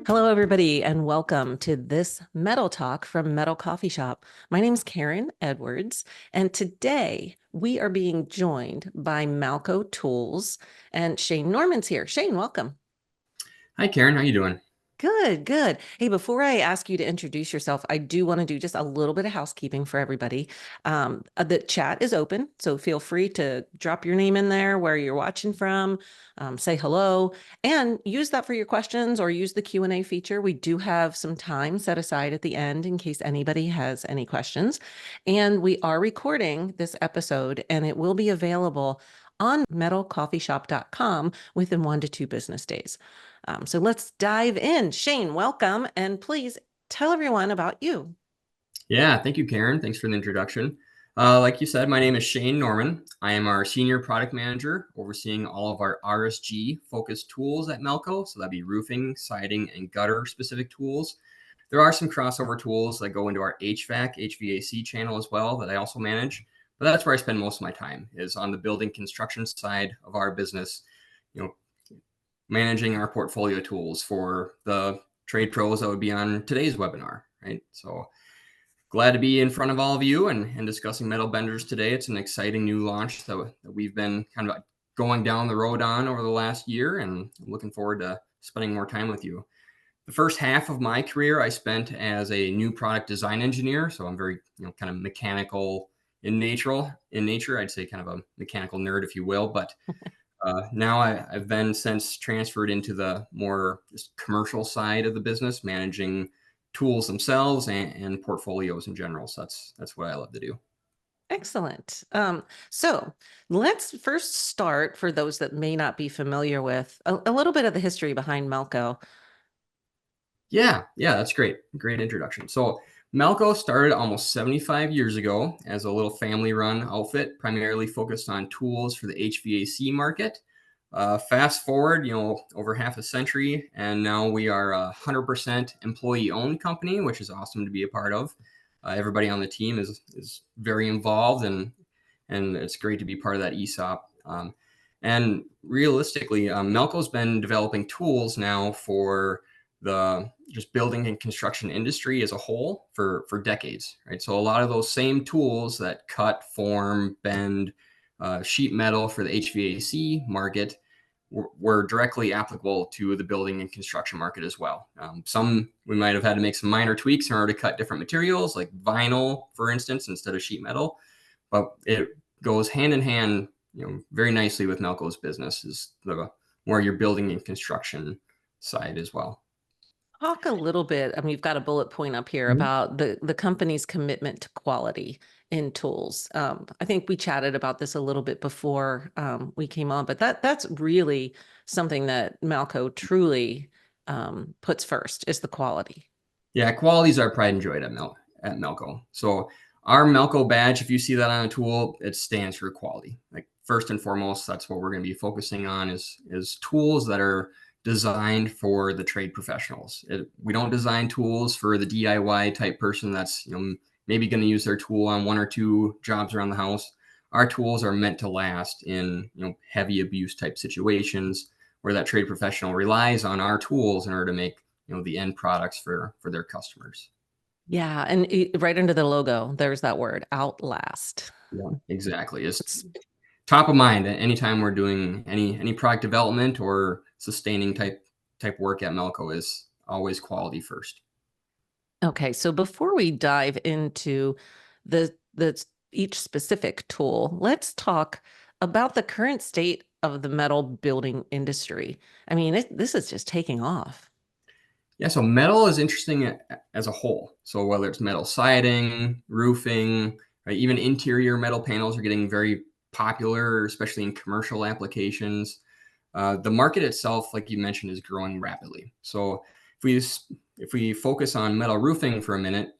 Hello, everybody, and welcome to this Metal Talk from Metal Coffee Shop. My name is Karen Edwards, and today we are being joined by Malco Tools, and Shane Norman's here. Shane, welcome. Hi, Karen. How you doing? Good, good. Hey, before I ask you to introduce yourself, I do want to do just a little bit of housekeeping for everybody. The chat is open, so feel free to drop your name in there, where you're watching from, say hello, and use that for your questions or use the Q&A feature. We do have some time set aside at the end in case anybody has any questions. And we are recording this episode, and it will be available on MetalCoffeeShop.com within 1 to 2 business days. So let's dive in. Shane, welcome, and please tell everyone about you. Yeah, thank you, Karen. Thanks for the introduction. Like you said, my name is Shane Norman. I am our senior product manager, overseeing all of our RSG focused tools at Malco. So that'd be roofing, siding, and gutter specific tools. There are some crossover tools that go into our HVAC channel as well that I also manage. But that's where I spend most of my time, is on the building construction side of our business. You know, managing our portfolio tools for the trade pros that would be on today's webinar, right? So glad to be in front of all of you and discussing metal benders today. It's an exciting new launch that we've been kind of going down the road on over the last year, and I'm looking forward to spending more time with you. The first half of my career I spent as a new product design engineer, so I'm very kind of mechanical in nature. I'd say kind of a mechanical nerd, if you will, but now I've then since transferred into the more commercial side of the business, managing tools themselves and portfolios in general. So that's what I love to do. Excellent. So let's first start, for those that may not be familiar with, a little bit of the history behind Malco. Yeah, that's great. Great introduction. So Malco started almost 75 years ago as a little family-run outfit, primarily focused on tools for the HVAC market. Fast forward, over half a century, and now we are a 100% employee-owned company, which is awesome to be a part of. Everybody on the team is very involved, and it's great to be part of that ESOP. And realistically, Melco's been developing tools now for the just building and construction industry as a whole for decades, right? So a lot of those same tools that cut, form, bend sheet metal for the HVAC market were directly applicable to the building and construction market as well. Some we might have had to make some minor tweaks in order to cut different materials, like vinyl, for instance, instead of sheet metal. But it goes hand in hand, very nicely with Melco's business, is the more your building and construction side as well. Talk a little bit. I mean, you've got a bullet point up here about the company's commitment to quality in tools. I think we chatted about this a little bit before we came on, but that's really something that Malco truly puts first, is the quality. Yeah, quality is our pride and joy at Melco. So our Melco badge, if you see that on a tool, it stands for quality. Like first and foremost, that's what we're going to be focusing on is tools that are designed for the trade professionals. We don't design tools for the DIY type person that's maybe going to use their tool on 1 or 2 jobs around the house. Our tools are meant to last in heavy abuse type situations where that trade professional relies on our tools in order to make the end products for their customers. Yeah, and right under the logo, there's that word, outlast. Yeah, exactly. It's top of mind anytime we're doing any product development or sustaining type work at Melco, is always quality first. Okay, so before we dive into the each specific tool, let's talk about the current state of the metal building industry. I mean, this is just taking off. Yeah, so metal is interesting as a whole. So whether it's metal siding, roofing, right, even interior metal panels are getting very popular, especially in commercial applications. The market itself, like you mentioned, is growing rapidly. So if we focus on metal roofing for a minute,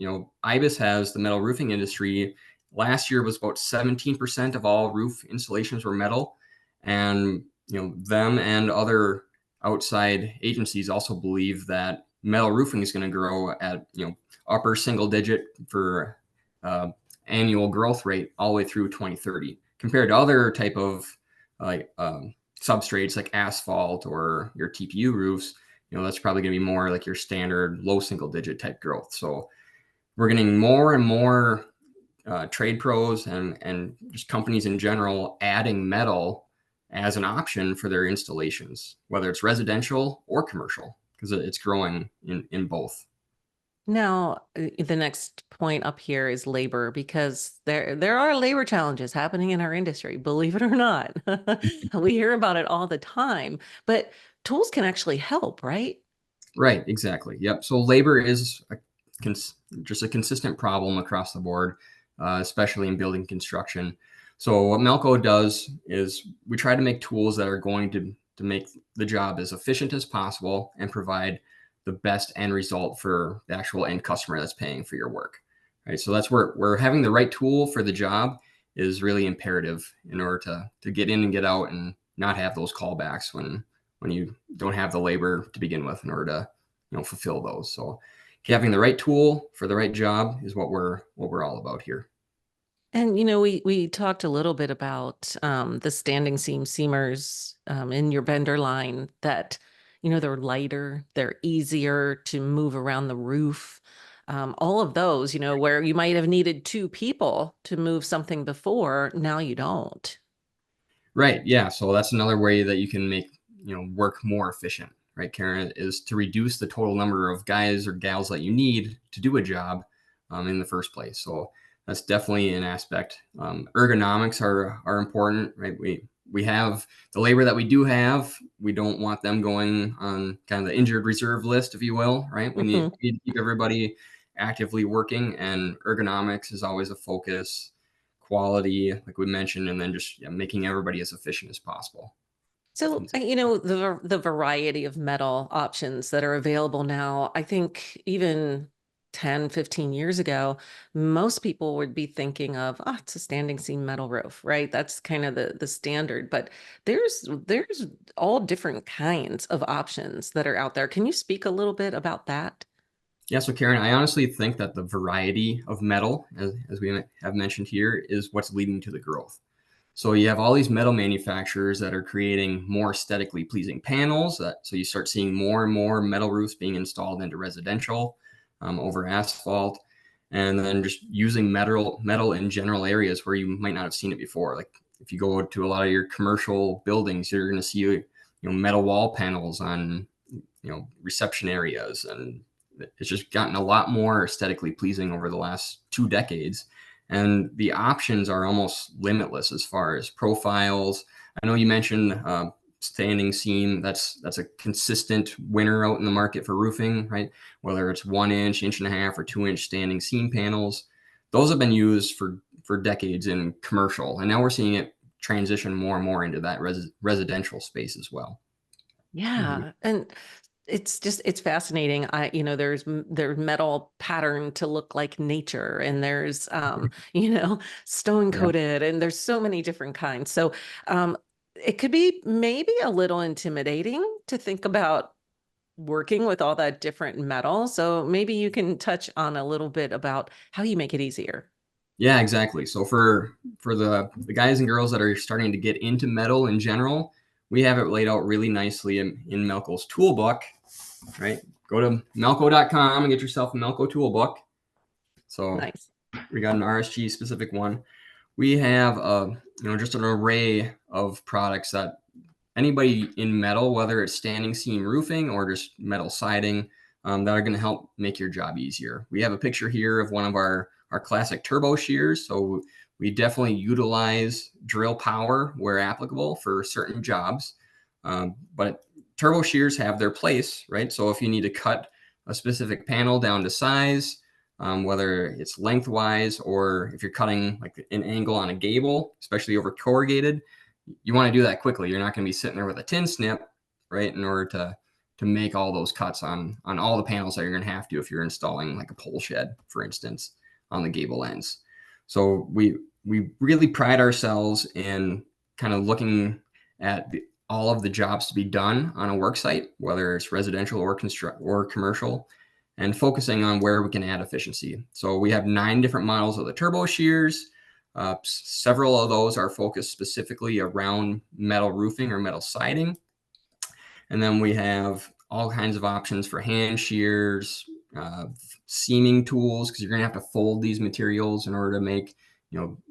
IBIS has the metal roofing industry. Last year was about 17% of all roof installations were metal, and them and other outside agencies also believe that metal roofing is going to grow at upper single digit for annual growth rate all the way through 2030, compared to other type of like substrates like asphalt or your TPU roofs. that's probably going to be more like your standard low single digit type growth. So we're getting more and more trade pros and just companies in general adding metal as an option for their installations, whether it's residential or commercial, because it's growing in both. Now, the next point up here is labor because there are labor challenges happening in our industry, believe it or not. We hear about it all the time, but tools can actually help, right? Right, exactly. Yep. So labor is just a consistent problem across the board, especially in building construction. So what Malco does is we try to make tools that are going to make the job as efficient as possible and provide the best end result for the actual end customer that's paying for your work. Right. So that's where having the right tool for the job is really imperative in order to get in and get out and not have those callbacks when you don't have the labor to begin with in order to fulfill those. So having the right tool for the right job is what we're all about here. And we talked a little bit about the standing seam seamers in your bender line that they're lighter, they're easier to move around the roof. All of those, where you might have needed two people to move something before, now you don't. Right. Yeah. So that's another way that you can make work more efficient. Right, Karen, is to reduce the total number of guys or gals that you need to do a job in the first place. So that's definitely an aspect. Ergonomics are important, right? We have the labor that we do have. We don't want them going on kind of the injured reserve list, if you will, right? We need to keep everybody actively working, and ergonomics is always a focus. Quality, like we mentioned, and then just making everybody as efficient as possible. So, the variety of metal options that are available now, I think even 10, 15 years ago, most people would be thinking of, oh, it's a standing seam metal roof, right? That's kind of the standard, but there's all different kinds of options that are out there. Can you speak a little bit about that? Yeah, so Karen, I honestly think that the variety of metal, as we have mentioned here, is what's leading to the growth. So you have all these metal manufacturers that are creating more aesthetically pleasing panels. So you start seeing more and more metal roofs being installed into residential over asphalt, and then just using metal in general areas where you might not have seen it before. Like if you go to a lot of your commercial buildings, you're going to see metal wall panels on reception areas, and it's just gotten a lot more aesthetically pleasing over the last 2 decades, and the options are almost limitless as far as profiles. I know you mentioned standing seam. That's a consistent winner out in the market for roofing, right? Whether it's 1 inch, inch and a half, or 2 inch standing seam panels, those have been used for decades in commercial, and now we're seeing it transition more and more into that residential space as well. Mhm. Yeah, and it's fascinating. There's metal pattern to look like nature, and there's stone Yeah. coated, and there's so many different kinds. So um it could be maybe a little intimidating to think about working with all that different metal. So maybe you can touch on a little bit about how you make it easier. Yeah, exactly. So for the guys and girls that are starting to get into metal in general, we have it laid out really nicely in Melco's toolbook, right? Go to melco.com and get yourself a Melco toolbook. So Nice. we got an RSG specific one. We have just an array of products that anybody in metal, whether it's standing seam roofing or just metal siding, that are going to help make your job easier. We have a picture here of one of our classic turbo shears. So we definitely utilize drill power where applicable for certain jobs. But turbo shears have their place, right? So if you need to cut a specific panel down to size, whether it's lengthwise or if you're cutting like an angle on a gable, especially over corrugated, you want to do that quickly. You're not going to be sitting there with a tin snip, right, in order to make all those cuts on all the panels that you're going to have to if you're installing like a pole shed, for instance, on the gable ends. So we really pride ourselves in kind of looking at all of the jobs to be done on a work site, whether it's residential or commercial, and focusing on where we can add efficiency. So we have 9 different models of the turbo shears. Several of those are focused specifically around metal roofing or metal siding. And then we have all kinds of options for hand shears, uh, seaming tools, because you're going to have to fold these materials in order to make,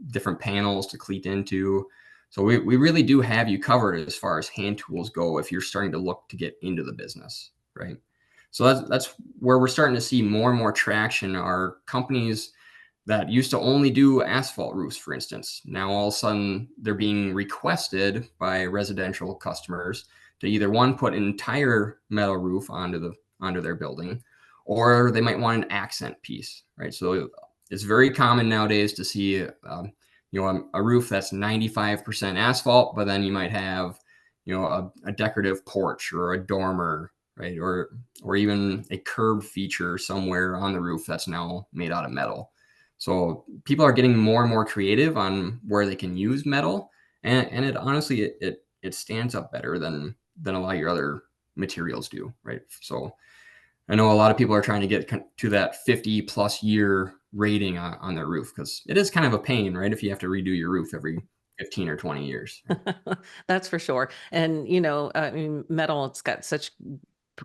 different panels to cleat into. So we really do have you covered as far as hand tools go if you're starting to look to get into the business, right? So that's where we're starting to see more and more traction are companies that used to only do asphalt roofs, for instance. Now all of a sudden they're being requested by residential customers to either one put an entire metal roof onto their building, or they might want an accent piece, right? So it's very common nowadays to see a roof that's 95% asphalt, but then you might have a decorative porch or a dormer, right? Or even a curb feature somewhere on the roof that's now made out of metal. So people are getting more and more creative on where they can use metal, and it honestly it stands up better than a lot of your other materials do, right? So I know a lot of people are trying to get to that 50 plus year rating on their roof, because it is kind of a pain, right? If you have to redo your roof every 15 or 20 years. That's for sure. And, I mean, metal, it's got such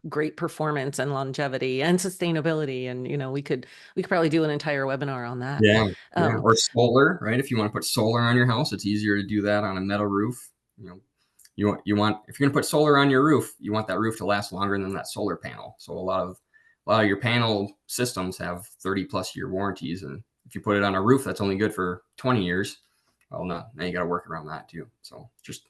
great performance and longevity and sustainability. And, we could probably do an entire webinar on that. Yeah, yeah. Um, Or solar, right? If you want to put solar on your house, it's easier to do that on a metal roof. You know, you want if you're going to put solar on your roof, you want that roof to last longer than that solar panel. So a lot of your panel systems have 30 plus year warranties, and if you put it on a roof that's only good for 20 years, well, no, now you got to work around that too. So just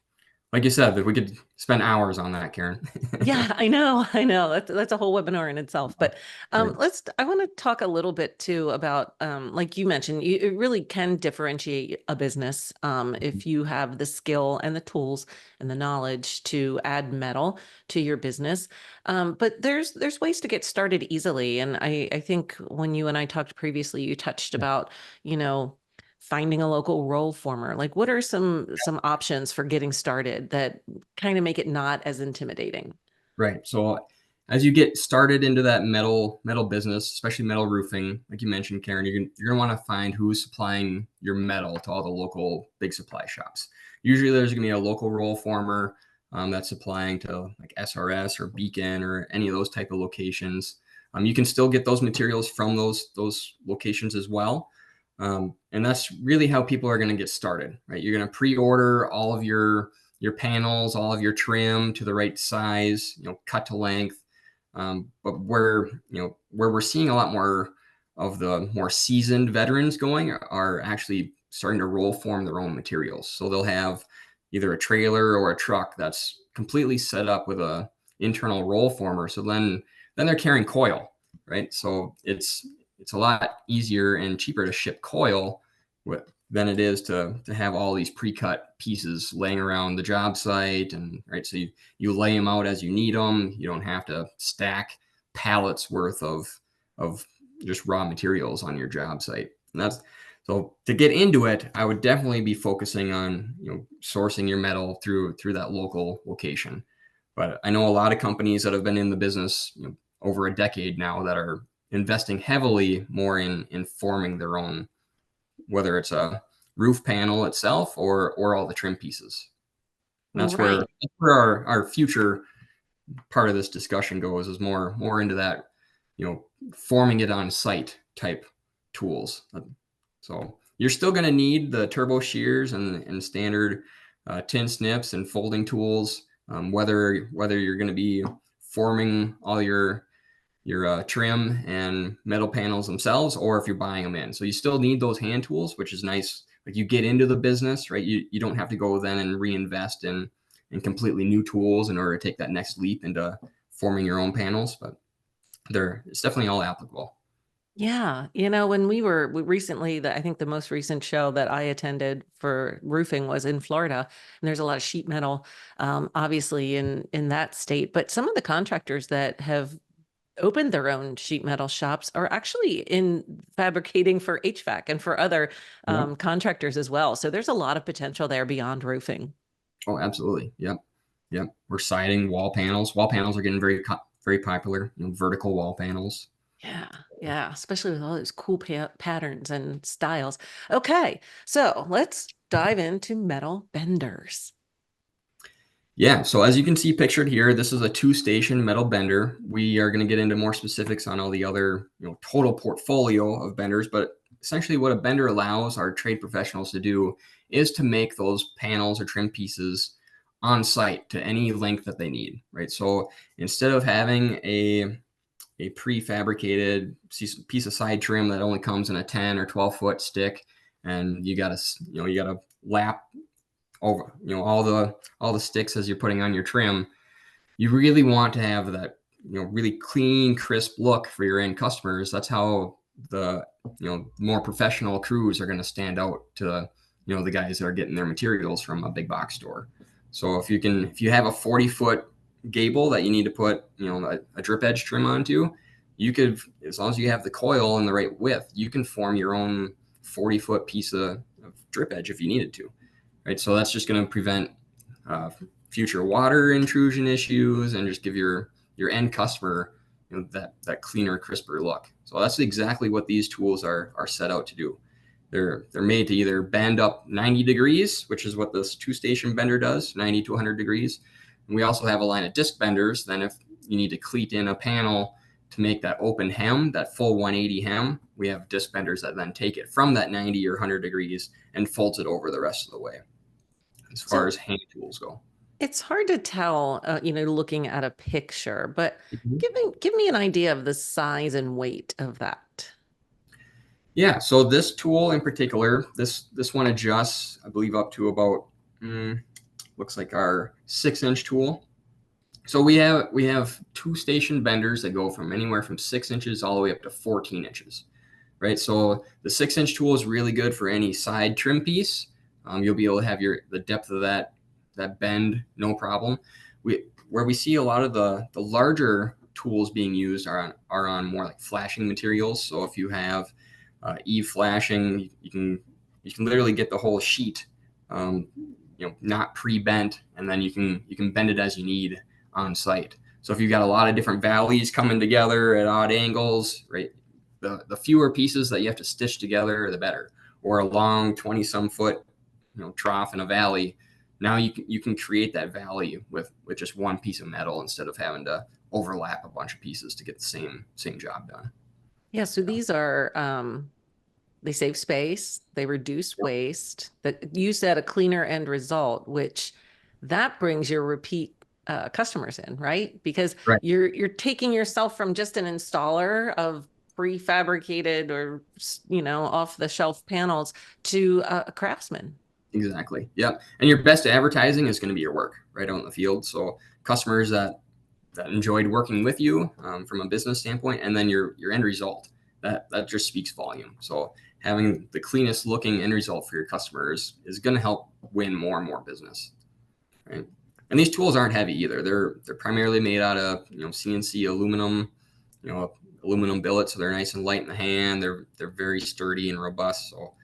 like you said, that we could spend hours on that, Karen. Yeah, I know, I know. That's a whole webinar in itself. But Right. I want to talk a little bit too about like you mentioned, it really can differentiate a business if you have the skill and the tools and the knowledge to add metal to your business. But there's ways to get started easily. And I think when you and I talked previously, you touched about, you know, finding a local roll former. Like what are some options for getting started that kind of make it not as intimidating? Right. So as you get started into that metal business, especially metal roofing, like you mentioned, Karen, you're gonna want to find who's supplying your metal to all the local big supply shops. Usually, there's gonna be a local roll former that's supplying to like SRS or Beacon or any of those type of locations. You can still get those materials from those locations as well. And that's really how people are going to get started, right? You're going to pre-order all of your panels, all of your trim to the right size, cut to length. But where we're seeing a lot more of the more seasoned veterans going are actually starting to roll form their own materials. So they'll have either a trailer or a truck that's completely set up with a internal roll former. So then they're carrying coil, right? So it's a lot easier and cheaper to ship coil than it is to have all these pre-cut pieces laying around the job site. And right, so you lay them out as you need them. You don't have to stack pallets worth of just raw materials on your job site. And that's so to get into it, I would definitely be focusing on sourcing your metal through that local location. But I know a lot of companies that have been in the business over a decade now that are investing heavily more in forming their own, whether it's a roof panel itself or all the trim pieces. And Right. that's where our future part of this discussion goes, is more into that, forming it on site type tools. So you're still going to need the turbo shears and standard tin snips and folding tools, whether you're going to be forming all your trim and metal panels themselves, or if you're buying them in. So you still need those hand tools, which is nice. Like you get into the business, right? You don't have to go then and reinvest in completely new tools in order to take that next leap into forming your own panels, but it's definitely all applicable. Yeah. When we recently, I think the most recent show that I attended for roofing was in Florida, and there's a lot of sheet metal, obviously in that state. But some of the contractors that have opened their own sheet metal shops are actually in fabricating for HVAC and for other Yep. contractors as well. So there's a lot of potential there beyond roofing. Oh, absolutely. Yep. Yep. We're siding wall panels. Wall panels are getting very popular. Vertical wall panels. Yeah, yeah, especially with all those cool patterns and styles. Okay, so let's dive into metal benders. Yeah, so as you can see pictured here, this is a two-station metal bender. We are going to get into more specifics on all the other, total portfolio of benders, but essentially what a bender allows our trade professionals to do is to make those panels or trim pieces on site to any length that they need, right? So instead of having a prefabricated piece of side trim that only comes in a 10 or 12-foot stick, and you got to lap over all the sticks as you're putting on your trim. You really want to have that really clean, crisp look for your end customers. That's how the more professional crews are going to stand out to the guys that are getting their materials from a big box store. So if you have a 40-foot gable that you need to put a drip edge trim onto, you could, as long as you have the coil in the right width, you can form your own 40-foot piece of drip edge if you needed to, right? So that's just going to prevent uh, future water intrusion issues and just give your end customer that cleaner, crisper look. So that's exactly what these tools are set out to do. They're made to either bend up 90 degrees, which is what this two-station bender does, 90 to 100 degrees. And we also have a line of disc benders. Then if you need to cleat in a panel to make that open hem, that full 180 hem, we have disc benders that then take it from that 90 or 100 degrees and folds it over the rest of the way, as far So as hand tools go. it's hard to tell, looking at a picture, but Mhm. give me an idea of the size and weight of that. Yeah, so this tool in particular, this one adjusts, I believe, up to about looks like our 6-inch tool. So we have two-station benders that go from anywhere from 6 inches all the way up to 14 inches, right? So the 6-inch tool is really good for any side trim piece. You'll be able to have the depth of that bend, no problem. Where we see a lot of the larger tools being used are on more like flashing materials. So if you have eve flashing, you can literally get the whole sheet, um, not pre-bent, and then you can bend it as you need on site. So if you've got a lot of different valleys coming together at odd angles, right, the fewer pieces that you have to stitch together, the better. Or a long 20-some foot trough in a valley. Now you can create that valley with just one piece of metal instead of having to overlap a bunch of pieces to get the same job done. Yeah, so these are they save space, they reduce Yep. waste. That you said a cleaner end result, which that brings your repeat customers in, right? Because Right. you're taking yourself from just an installer of prefabricated or off the shelf panels to a craftsman. Exactly. Yep. And your best advertising is going to be your work right out in the field. So customers that enjoyed working with you from a business standpoint, and then your end result that just speaks volume. So having the cleanest looking end result for your customers is going to help win more and more business. Right. And these tools aren't heavy either. They're primarily made out of CNC aluminum, you know, aluminum billet, so they're nice and light in the hand. They're very sturdy and robust. So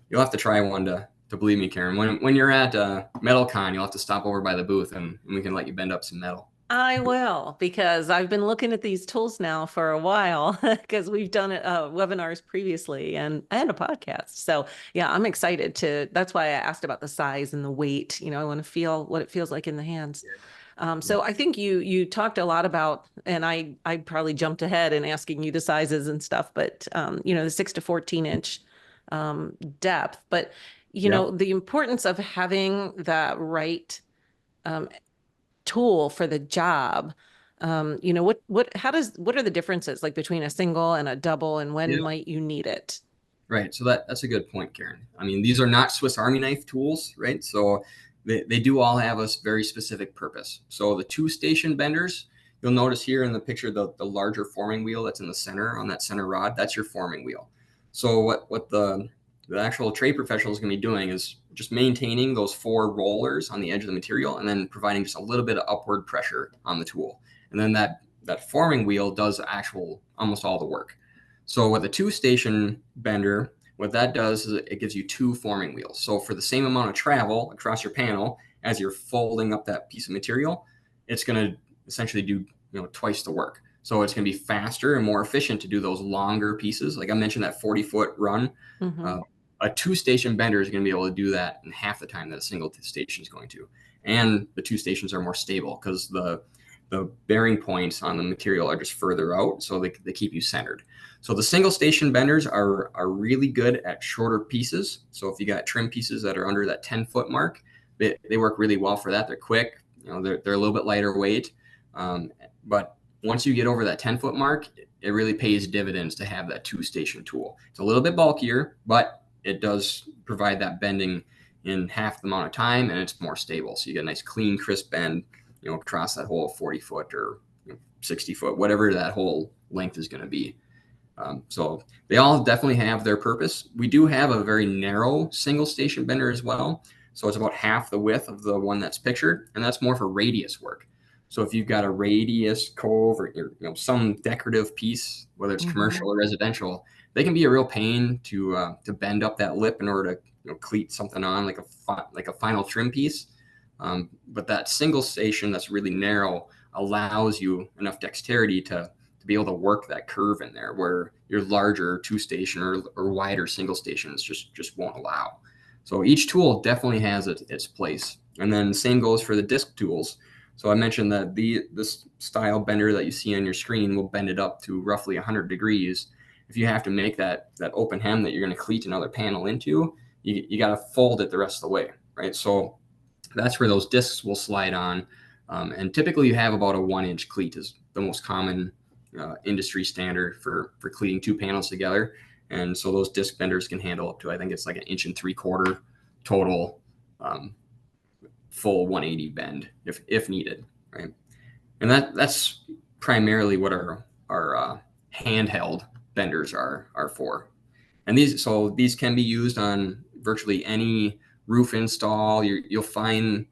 you'll have to try one to believe me, Karen. When you're at MetalCon, you'll have to stop over by the booth and we can let you bend up some metal. I will, because I've been looking at these tools now for a while because we've done webinars previously and a podcast. So yeah, I'm excited to, that's why I asked about the size and the weight. I want to feel what it feels like in the hands. Yeah. So I think you talked a lot about, and I probably jumped ahead in asking you the sizes and stuff, but the 6 to 14 inch depth. But Yep. the importance of having that right um, tool for the job. What are the differences like between a single and a double, and when Yeah. might you need it? Right. So that's a good point, Karen. I mean, these are not Swiss Army knife tools, right? So they do all have a very specific purpose. So the two-station benders, you'll notice here in the picture, the larger forming wheel that's in the center on that center rod, that's your forming wheel. So what the actual trade professional is going to be doing is just maintaining those four rollers on the edge of the material and then providing just a little bit of upward pressure on the tool. And then that forming wheel does almost all the work. So with a two-station bender, what that does is it gives you two forming wheels. So for the same amount of travel across your panel as you're folding up that piece of material, it's going to essentially do twice the work. So it's going to be faster and more efficient to do those longer pieces. Like I mentioned, that 40-foot run. Hmm. Uh, a two-station bender is going to be able to do that in half the time that a single station is going to. and the two stations are more stable because the bearing points on the material are just further out, so they keep you centered. So the single station benders are really good at shorter pieces. So if you got trim pieces that are under that 10-foot mark, they work really well for that. They're quick, they're a little bit lighter weight, but once you get over that 10-foot mark, it really pays dividends to have that two-station tool. It's a little bit bulkier, but it does provide that bending in half the amount of time, and it's more stable. So you get a nice, clean, crisp bend, across that whole 40-foot or 60-foot, whatever that whole length is going to be. So they all definitely have their purpose. We do have a very narrow single station bender as well. So it's about half the width of the one that's pictured, and that's more for radius work. So if you've got a radius cove or some decorative piece, whether it's commercial or residential, they can be a real pain to bend up that lip in order to cleat something on like a final trim piece. But that single station that's really narrow allows you enough dexterity to be able to work that curve in there, where your larger two station or wider single stations just won't allow. So each tool definitely has its place. And then the same goes for the disc tools. So I mentioned that this style bender that you see on your screen will bend it up to roughly 100 degrees. If you have to make that open hem that you're going to cleat another panel into, you got to fold it the rest of the way, right? So that's where those discs will slide on. And typically you have about a 1-inch cleat is the most common industry standard for cleating two panels together. And so those disc benders can handle up to, I think it's like 1.75 inches total, full 180 bend if needed, right? And that's primarily what our handheld benders are for. And these can be used on virtually any roof install. You'll find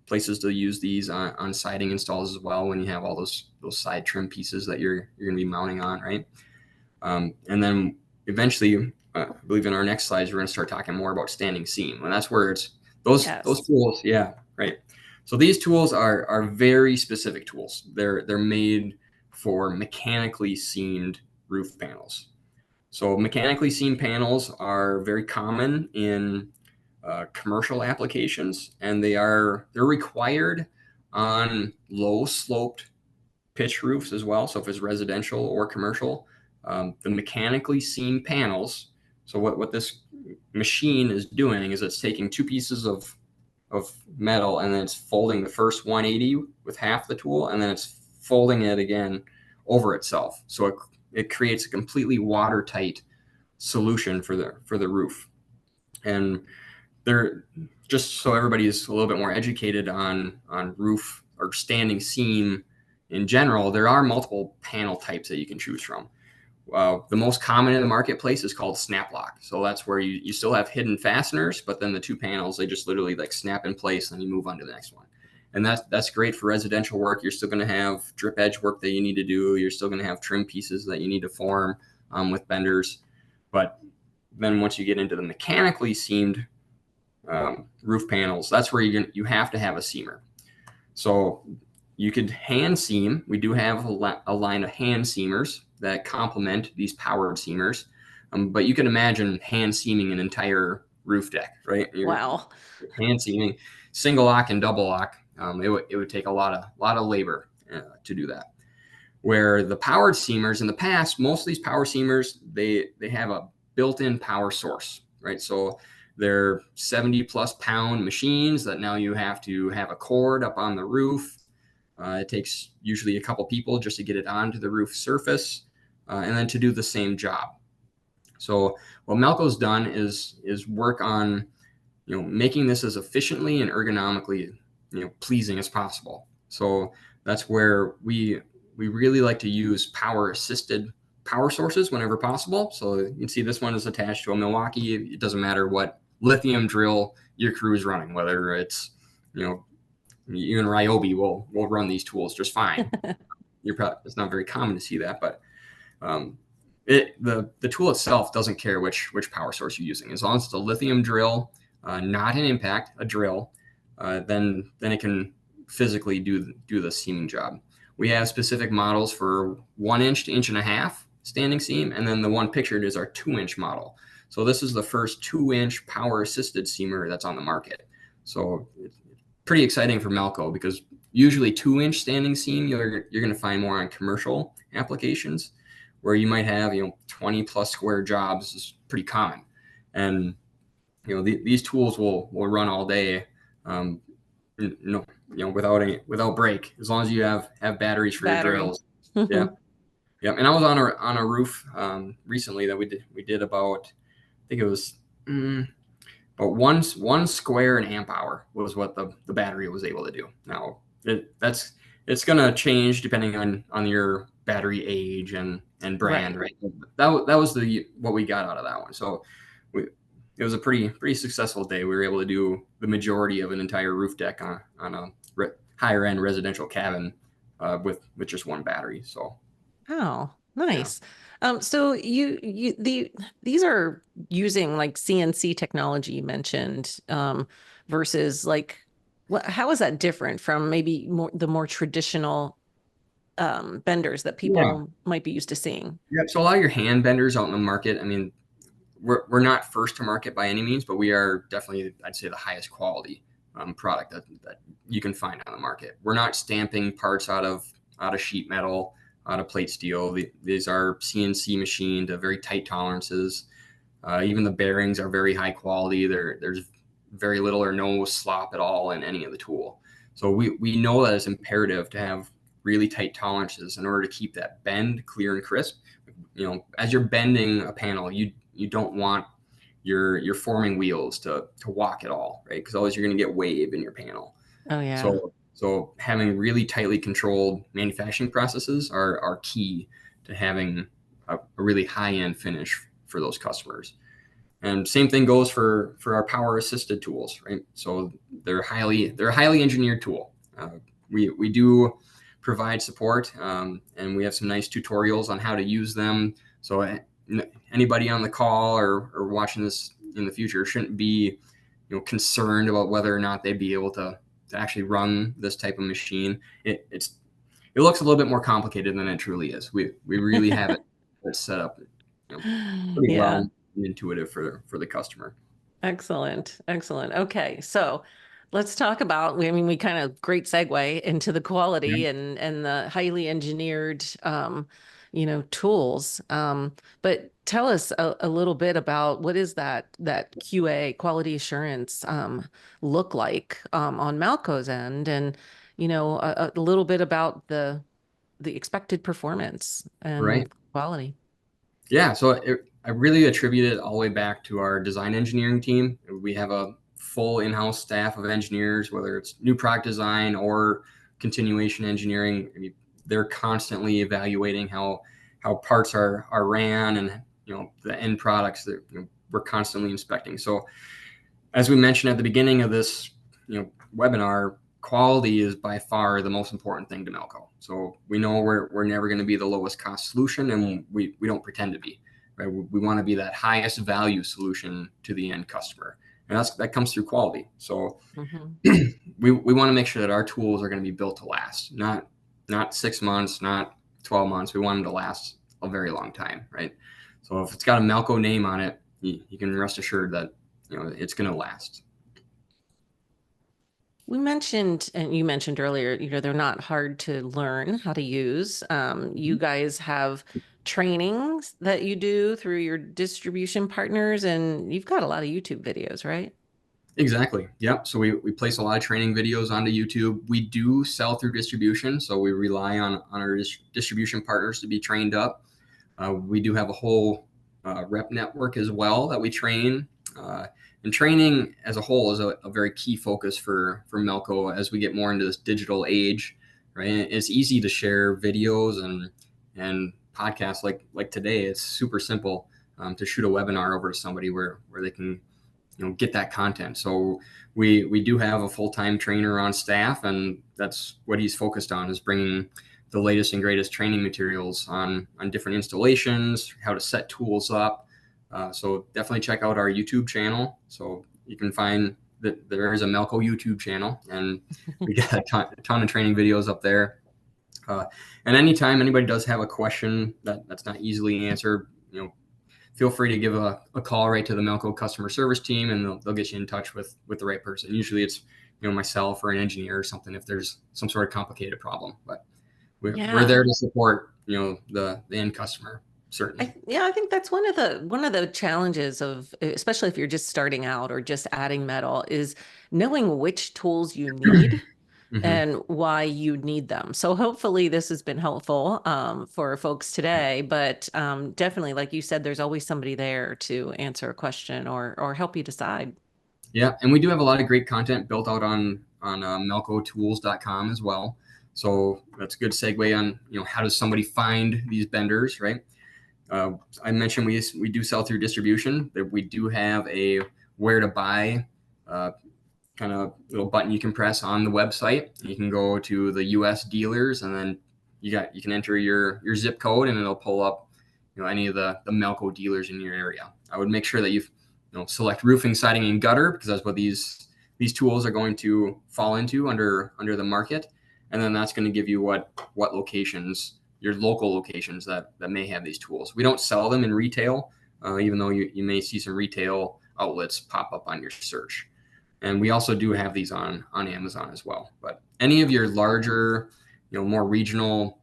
places to use these on siding installs as well when you have all those side trim pieces that you're going to be mounting on, right? And then eventually, I believe in our next slides, we're going to start talking more about standing seam, and that's where it's those tools. Yeah, right. So these tools are very specific tools. They're made for mechanically seamed roof panels. So mechanically seamed panels are very common in commercial applications, and they're required on low sloped pitch roofs as well. So if it's residential or commercial, the mechanically seamed panels. So what this machine is doing is it's taking two pieces of metal and then it's folding the first 180 with half the tool, and then it's folding it again over itself. So it creates a completely watertight solution for the roof. And they're just so everybody is a little bit more educated on roof or standing seam in general. There are multiple panel types that you can choose from. The most common in the marketplace is called snap lock. So that's where you still have hidden fasteners, but then the two panels, they just literally like snap in place and you move on to the next one. And that's great for residential work. You're still going to have drip edge work that you need to do. You're still going to have trim pieces that you need to form with benders. But then once you get into the mechanically seamed roof panels, that's where you have to have a seamer. So you could hand seam. We do have a line of hand seamers that complement these powered seamers. But you can imagine hand seaming an entire roof deck, right? Wow. Hand seaming, single lock and double lock. It would take a lot of labor to do that. Where the powered seamers in the past, most of these power seamers, they have a built-in power source, right? So they're 70 plus pound machines that now you have to have a cord up on the roof. It takes usually a couple people just to get it onto the roof surface and then to do the same job. So what Malco's done is work on making this as efficiently and ergonomically pleasing as possible. So that's where we really like to use power assisted power sources whenever possible. So you can see this one is attached to a Milwaukee. It doesn't matter what lithium drill your crew is running, whether it's even Ryobi will run these tools just fine. It's not very common to see that, but the tool itself doesn't care which power source you're using. As long as it's a lithium drill, not an impact, a drill, then it can physically do the seaming job. We have specific models for 1 inch to 1.5 inch standing seam, and then the one pictured is our 2-inch model. So this is the first 2-inch power assisted seamer that's on the market. So pretty exciting for Malco because usually 2-inch standing seam you're going to find more on commercial applications where you might have 20 plus square jobs is pretty common, and these tools will run all day, um, without break as long as you have batteries for your Battery. drills. Yeah, yeah. And I was on a roof recently that we did about, I think it was. But one square an amp hour was what the battery was able to do. Now it's gonna change depending on your battery age and brand, Right. right? That was the what we got out of that one. So we, it was a pretty successful day. We were able to do the majority of an entire roof deck on a higher end residential cabin with just one battery. So Oh, yeah, nice. So these are using like CNC technology you mentioned, versus like how is that different from maybe the more traditional benders that yeah, people might be used to seeing? yeah. So a lot of your hand benders out in the market, I mean, we're not first to market by any means, but we are definitely, I'd say, the highest quality product that you can find on the market. We're not stamping parts out of sheet metal, out of plate steel. These are CNC machined to very tight tolerances. Even the bearings are very high quality. There's very little or no slop at all in any of the tool. So we know that it's imperative to have really tight tolerances in order to keep that bend clear and crisp. As you're bending a panel, you don't want your forming wheels to walk at all, right? Because otherwise you're going to get wave in your panel. Oh yeah. So having really tightly controlled manufacturing processes are key to having a really high end finish for those customers. And same thing goes for our power assisted tools, right? So they're a highly engineered tool. We do provide support, and we have some nice tutorials on how to use them. So anybody on the call or watching this in the future shouldn't be concerned about whether or not they'd be able to actually run this type of machine. It looks a little bit more complicated than it truly is. We really have it set up, pretty well Yeah. and intuitive for the customer. Excellent. Excellent. Okay. So let's talk about, I mean, we kind of great segue into the quality and the highly engineered, tools. But tell us a little bit about what is that QA quality assurance, look like, on Malco's end, and, a little bit about the expected performance Right. and quality. Yeah. So I really attribute it all the way back to our design engineering team. We have a full in-house staff of engineers, whether it's new product design or continuation engineering. I mean, they're constantly evaluating how parts are ran, and the end products that we're constantly inspecting. So as we mentioned at the beginning of this webinar, quality is by far the most important thing to Malco. So we know we're never going to be the lowest cost solution, and we don't pretend to be. Right? We want to be that highest value solution to the end customer, and that comes through quality. So Hmm. we want to make sure that our tools are going to be built to last, not 6 months, not 12 months. We want them to last a very long time, right? So if it's got a Malco name on it, you can rest assured that it's going to last. We mentioned, and you mentioned earlier, they're not hard to learn how to use. You guys have trainings that you do through your distribution partners, and you've got a lot of YouTube videos, right? Exactly. Yep. So we place a lot of training videos onto YouTube. We do sell through distribution, so we rely on our distribution partners to be trained up. We do have a whole rep network as well that we train. And training as a whole is a very key focus for Melco as we get more into this digital age, right? It's easy to share videos and podcasts like today. It's super simple to shoot a webinar over to somebody where they can get that content. So we do have a full-time trainer on staff, and that's what he's focused on, is bringing the latest and greatest training materials on different installations, how to set tools up. So definitely check out our YouTube channel. So you can find that there is a Melco YouTube channel, and we got a ton of training videos up there. uh, and anytime anybody does have a question that's not easily answered, feel free to give a call right to the Melco customer service team, and they'll get you in touch with the right person. Usually it's myself or an engineer or something if there's some sort of complicated problem. But we're Yeah. there to support, the end customer, certainly. Yeah, I think that's one of the challenges of, especially if you're just starting out or just adding metal, is knowing which tools you need Hmm. and why you need them. So hopefully this has been helpful for folks today. But definitely, like you said, there's always somebody there to answer a question or help you decide. Yeah, and we do have a lot of great content built out on melcotools.com as well. So that's a good segue on, how does somebody find these benders, right? I mentioned we do sell through distribution. That we do have a where to buy kind of little button you can press on the website. You can go to the U.S. dealers, and then you can enter your zip code, and it'll pull up any of the Malco dealers in your area. I would make sure that you select roofing, siding, and gutter, because that's what these tools are going to fall into under the market, and then that's going to give you what locations, your local locations that may have these tools. We don't sell them in retail, even though you may see some retail outlets pop up on your search. And we also do have these on Amazon as well. But any of your larger, more regional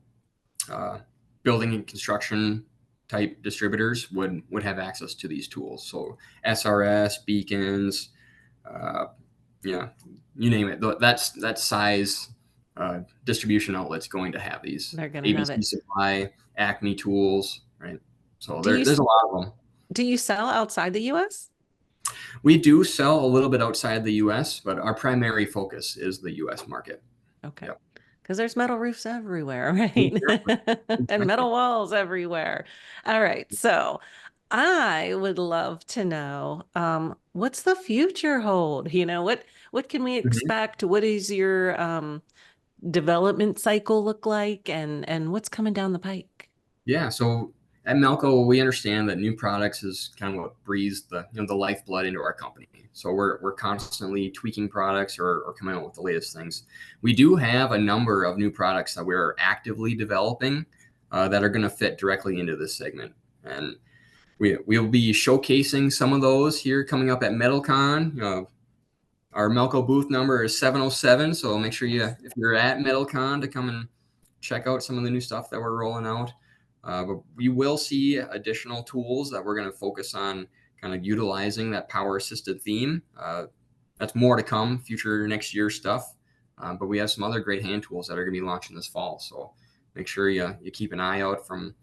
building and construction type distributors would have access to these tools. So SRS, beacons, uh, yeah, you name it. That size distribution outlet's going to have these. They're going to have ABC it. Supply, Acme Tools, right? So Do you there's a lot of them. do you sell outside the US? We do sell a little bit outside the U.S., but our primary focus is the U.S. market. Okay. Yep. Because there's metal roofs everywhere, right? Exactly. And Exactly. metal walls everywhere. All right. So I would love to know what's the future hold? What can we Mhm. expect? What is your development cycle look like and what's coming down the pike? Yeah. So at Malco, we understand that new products is kind of what breathes the lifeblood into our company. So we're constantly tweaking products or coming out with the latest things. We do have a number of new products that we're actively developing that are going to fit directly into this segment, and we'll be showcasing some of those here coming up at MetalCon. Our Melco booth number is 707, so make sure Yes. if you're at MetalCon, to come and check out some of the new stuff that we're rolling out. But we will see additional tools that we're going to focus on kind of utilizing that power assisted theme. That's more to come, future next year stuff. But we have some other great hand tools that are going to be launching this fall. So make sure you keep an eye out from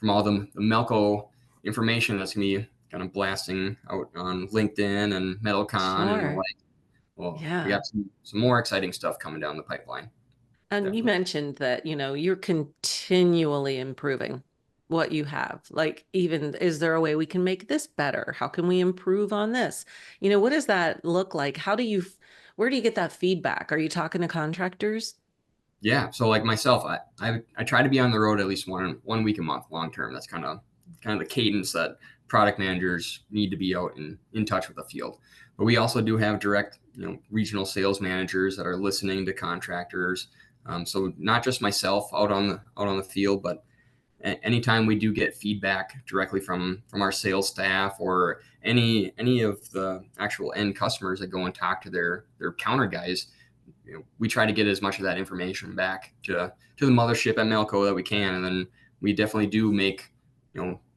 all the Melco information that's going to be kind of blasting out on LinkedIn and MetalCon and the Sure. like. Well, we Yeah. got some more exciting stuff coming down the pipeline. And you Definitely. mentioned that, you're continually improving what you have. Like, even, is there a way we can make this better? How can we improve on this? What does that look like? Where do you get that feedback? Are you talking to contractors? Yeah. So like myself, I try to be on the road at least one week a month long term. That's kind of the cadence that product managers need to be out and in touch with the field. But we also do have direct, regional sales managers that are listening to contractors. So not just myself out on the field, but anytime we do get feedback directly from our sales staff or any of the actual end customers that go and talk to their counter guys, we try to get as much of that information back to the mothership at Malco that we can, and then we definitely do make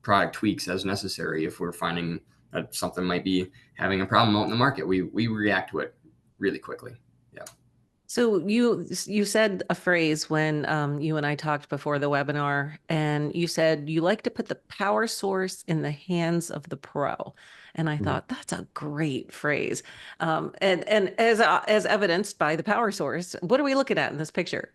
product tweaks as necessary if we're finding that something might be having a problem out in the market. We react to it really quickly. Yeah. So you said a phrase when you and I talked before the webinar, and you said you like to put the power source in the hands of the pro. And I Mhm. thought that's a great phrase. And as evidenced by the power source, what are we looking at in this picture?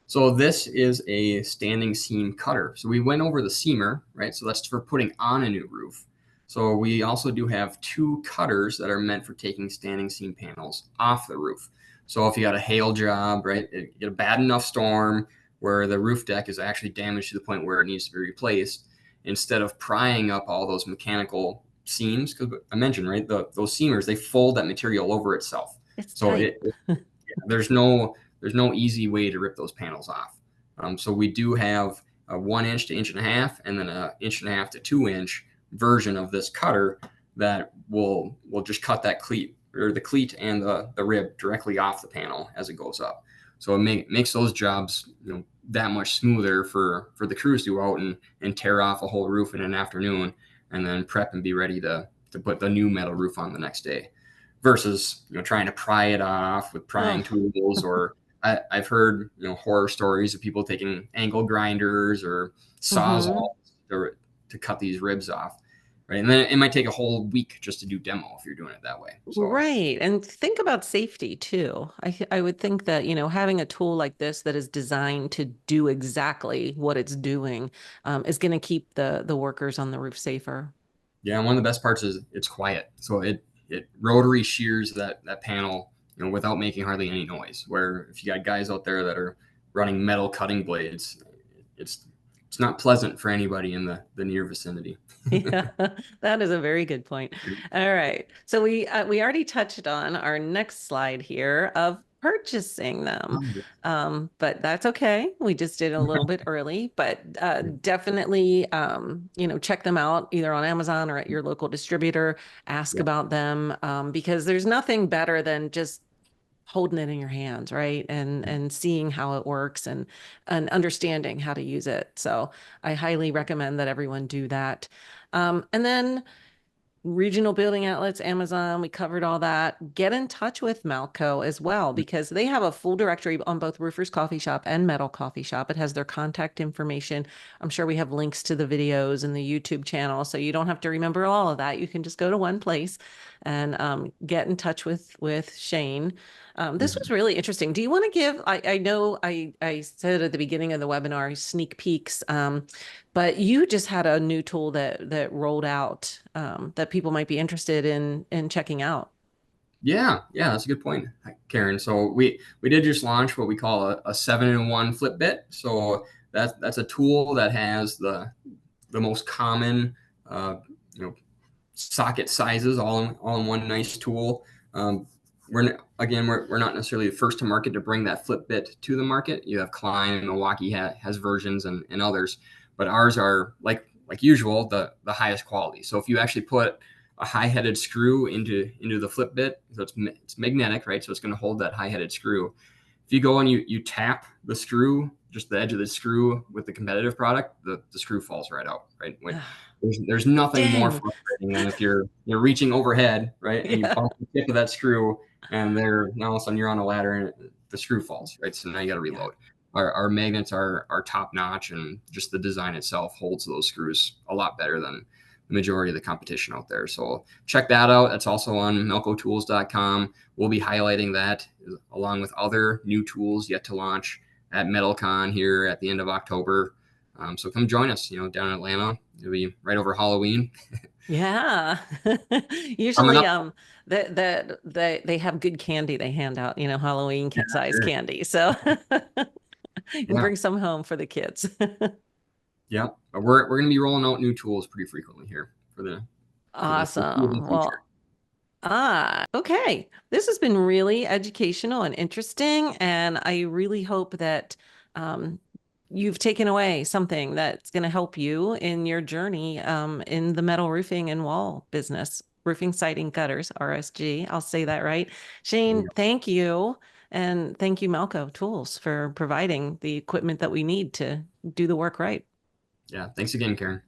So this is a standing seam cutter. So we went over the seamer, right? So that's for putting on a new roof. So we also do have two cutters that are meant for taking standing seam panels off the roof. So if you got a hail job, right, you get a bad enough storm where the roof deck is actually damaged to the point where it needs to be replaced, instead of prying up all those mechanical seams, because I mentioned, right, those seamers, they fold that material over itself. It's So tight. there's no easy way to rip those panels off. So we do have a 1 inch to inch and a half, and then a inch and a half to 2 inch version of this cutter that will just cut that cleat or the cleat and the rib directly off the panel as it goes up. So it makes those jobs, that much smoother for the crews to go out and tear off a whole roof in an afternoon and then prep and be ready to put the new metal roof on the next day versus trying to pry it off with prying Oh, tools. Or I've heard horror stories of people taking angle grinders or hmm. sawzalls to cut these ribs off, right? And then it might take a whole week just to do demo if you're doing it that way. So Right. And think about safety too. I would think that, having a tool like this that is designed to do exactly what it's doing, is going to keep the workers on the roof safer. yeah, and one of the best parts is it's quiet. So it rotary shears that panel, without making hardly any noise. Where if you got guys out there that are running metal cutting blades, it's it's not pleasant for anybody in the near vicinity. Yeah, that is a very good point. All right. So we already touched on our next slide here of purchasing them. But that's okay. We just did a little bit early, but definitely check them out either on Amazon or at your local distributor. Ask Yeah. about them because there's nothing better than just holding it in your hands, right? And seeing how it works and understanding how to use it. So I highly recommend that everyone do that. And then regional building outlets, Amazon, we covered all that. Get in touch with Malco as well because they have a full directory on both Roofers Coffee Shop and Metal Coffee Shop. It has their contact information. I'm sure we have links to the videos and the YouTube channel, so you don't have to remember all of that. You can just go to one place and get in touch with Shane. This was Mhm. really interesting. Do you want to give? I know I said at the beginning of the webinar sneak peeks. But you just had a new tool that rolled out that people might be interested in checking out. Yeah, that's a good point, Karen. So we did just launch what we call a 7-in-1 flip bit. So that's a tool that has the most common uh, you know socket sizes all in one nice tool. We're not necessarily the first to market to bring that flip bit to the market. You have Klein and Milwaukee has versions and others, but ours are like usual the highest quality. So if you actually put a high-headed screw into the flip bit, so it's magnetic, right? So it's going to hold that high-headed screw. If you go and you tap the screw, just the edge of the screw with the competitive product, the screw falls right out, right? There's nothing more Dang. frustrating than if you're reaching overhead, right, and you Yeah. bump the tip of that screw, and now all of a sudden you're on a ladder and the screw falls, right? So now you got to Yeah. reload. Our magnets are top notch, and just the design itself holds those screws a lot better than the majority of the competition out there. So check that out. That's also on melcotools.com. We'll be highlighting that along with other new tools yet to launch at MetalCon here at the end of October. So come join us, down in Atlanta. It'll be right over Halloween Yeah. coming Usually up. they have good candy they hand out, Halloween Yeah, size sure. candy. So you can Yeah, bring some home for the kids. yeah. But we're gonna be rolling out new tools pretty frequently here for the foreseeable Awesome. future. Well, okay. This has been really educational and interesting, and I really hope that um, you've taken away something that's going to help you in your journey in the metal roofing and wall business, roofing, siding, gutters, RSG. I'll say that right. There we Shane, go. thank you. And thank you, Malco Tools, for providing the equipment that we need to do the work right. Yeah. Thanks again, Karen.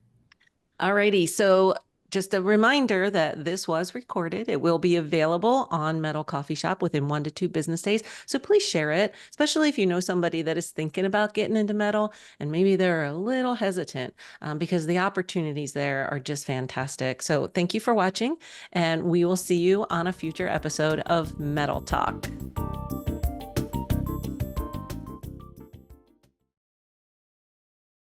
Alrighty, so just a reminder that this was recorded. It will be available on Metal Coffee Shop within 1 to 2 business days. So please share it, especially if you know somebody that is thinking about getting into metal and maybe they're a little hesitant because the opportunities there are just fantastic. So thank you for watching, and we will see you on a future episode of Metal Talk.